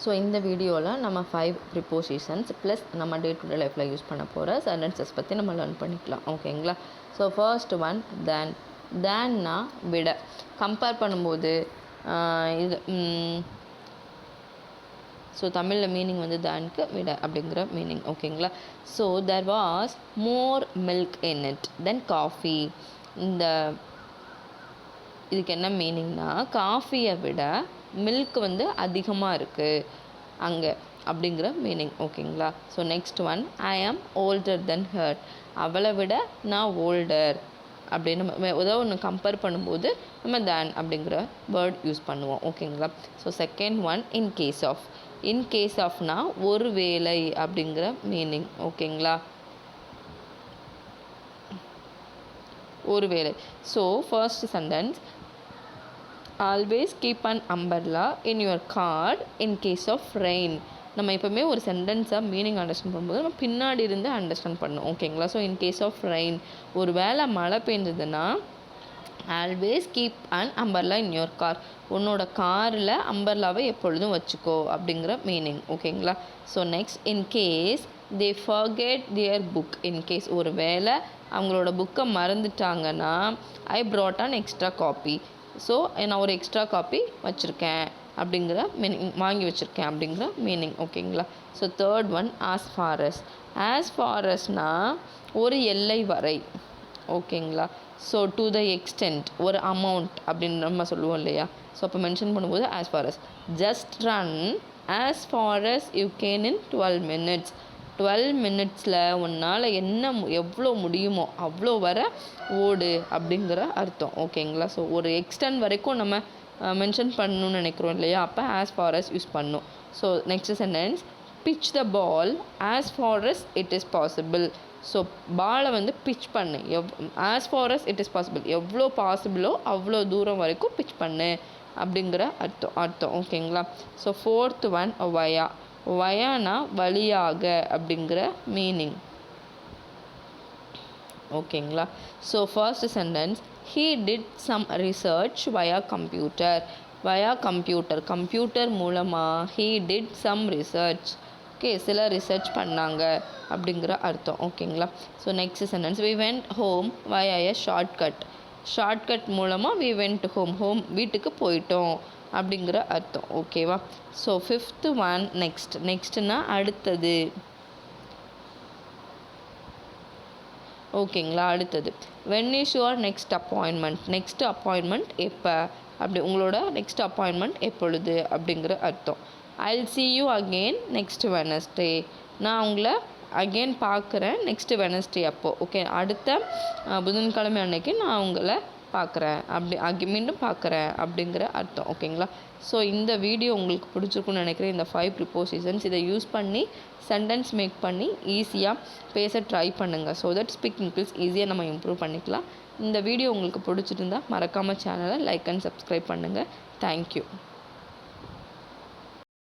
So இந்த வீடியோவில் நம்ம 5 ப்ரிப்போசிஷன்ஸ் ப்ளஸ் நம்ம டே டு டே லைஃப்பில் யூஸ் பண்ண போகிற சென்டென்சஸ் பற்றி நம்ம லேர்ன் பண்ணிக்கலாம். ஓகேங்களா? ஸோ ஃபர்ஸ்ட் ஒன் தேன். தேன்னா விட. கம்பேர் பண்ணும்போது இது ஸோ தமிழில் மீனிங் வந்து தேனுக்கு விட அப்படிங்கிற மீனிங். ஓகேங்களா? So there was more milk in it than coffee. இதுக்கு என்ன மீனிங்னா, காஃபியை விட மில்க் வந்து அதிகமாக இருக்குது அங்கே அப்படிங்கிற மீனிங். ஓகேங்களா? ஸோ நெக்ஸ்ட் ஒன், ஐ ஆம் ஓல்டர் தென் ஹர். அவளை விட நான் ஓல்டர் அப்படின்னு நம்ம ஏதோ ஒன்று கம்பேர் பண்ணும்போது நம்ம தேன் அப்படிங்கிற வேர்ட் யூஸ் பண்ணுவோம். ஓகேங்களா? So second one, in case of. In case ஆஃப்னா ஒரு வேளை அப்படிங்கிற மீனிங். ஓகேங்களா? ஒரு வேளை. So first sentence, always keep an umbrella in your car in case of rain. நம்ம எப்போவுமே ஒரு சென்டென்ஸாக மீனிங் அண்டர்ஸ்டாண்ட் பண்ணும்போது நம்ம பின்னாடி இருந்து அண்டர்ஸ்டாண்ட் பண்ணணும். ஓகேங்களா? So in case of rain, ஒரு வேளை மழை பெஞ்சதுன்னா always keep an umbrella in your car. உன்னோட காரில் அம்பர்லாவை எப்பொழுதும் வச்சுக்கோ அப்படிங்கிற மீனிங். ஓகேங்களா? So next, in case they forget their book. In case ஒரு வேளை அவங்களோட புக்கை மறந்துட்டாங்கன்னா I brought an extra copy. So நான் ஒரு எக்ஸ்ட்ரா காப்பி வச்சுருக்கேன் அப்படிங்கிற மீனிங், வாங்கி வச்சுருக்கேன் அப்படிங்கிற மீனிங். ஓகேங்களா? So third one, as far as. As far அஸ்னால் ஒரு எல்லை வரை. ஓகேங்களா? ஸோ டு த எக்ஸ்டென்ட், ஒரு அமௌண்ட் அப்படின்னு நம்ம சொல்லுவோம் இல்லையா? ஸோ அப்போ மென்ஷன் பண்ணும்போது as far as. Just run as far as you can in 12 minutes. 12 minutesல உன்னால் எவ்வளோ முடியுமோ அவ்வளோ வர ஓடு அப்படிங்கிற அர்த்தம். ஓகேங்களா? ஸோ ஒரு எக்ஸ்டென்ட் வரைக்கும் நம்ம மென்ஷன் பண்ணணும்னு நினைக்கிறோம் இல்லையா? அப்போ ஆஸ் ஃபார் அஸ் யூஸ் பண்ணணும். So next sentence, pitch the ball as far as it is possible. So பாலை வந்து பிச் பண்ணு, as far as it is possible, எவ்வளோ பாசிபிளோ அவ்வளோ தூரம் வரைக்கும் பிச் பண்ணு அப்படிங்கிற அர்த்தம். ஓகேங்களா? So fourth one, via. வயானா வழியாக அப்படிங்கிற மீனிங். ஓகேங்களா? So first sentence, he did some research via computer. Via computer, computer மூலமாக he did some research. Okay, சில ரிசர்ச் பண்ணாங்க அப்படிங்கிற அர்த்தம். ஓகேங்களா? So next sentence, we went home via a shortcut. Shortcut மூலமாக வி வெண்ட் ஹோம் வீட்டுக்கு போயிட்டோம் அப்படிங்கிற அர்த்தம். ஓகேவா? ஸோ ஃபிஃப்த்து ஒன், நெக்ஸ்ட்னா அடுத்தது. ஓகேங்களா? அடுத்தது, when is your next appointment. Next appointment எப்போ, அப்படி உங்களோட நெக்ஸ்ட் அப்பாயின்மெண்ட் எப்பொழுது அப்படிங்கிற அர்த்தம். ஐல் see you again next Wednesday. நான் உங்களை அகெயின் பார்க்குறேன் நெக்ஸ்ட் வெனஸ்டே அப்போது. ஓகே, அடுத்த புதன்கிழமை அன்னைக்கு நான் உங்களை பார்க்குறேன், மீண்டும் பார்க்குறேன் அப்படிங்கிற அர்த்தம். ஓகேங்களா? ஸோ இந்த வீடியோ உங்களுக்கு பிடிச்சிருக்குன்னு நினைக்கிறேன். இந்த 5 ப்ரிப்போசிஷன்ஸ் இதை யூஸ் பண்ணி சென்டென்ஸ் மேக் பண்ணி ஈஸியாக பேச ட்ரை பண்ணுங்கள். ஸோ தட் ஸ்பீக்கிங் ஸ்கில்ஸ் ஈஸியாக நம்ம இம்ப்ரூவ் பண்ணிக்கலாம். இந்த வீடியோ உங்களுக்கு பிடிச்சிருந்தா மறக்காமல் சேனலை லைக் அண்ட் சப்ஸ்கிரைப் பண்ணுங்கள். தேங்க்யூ.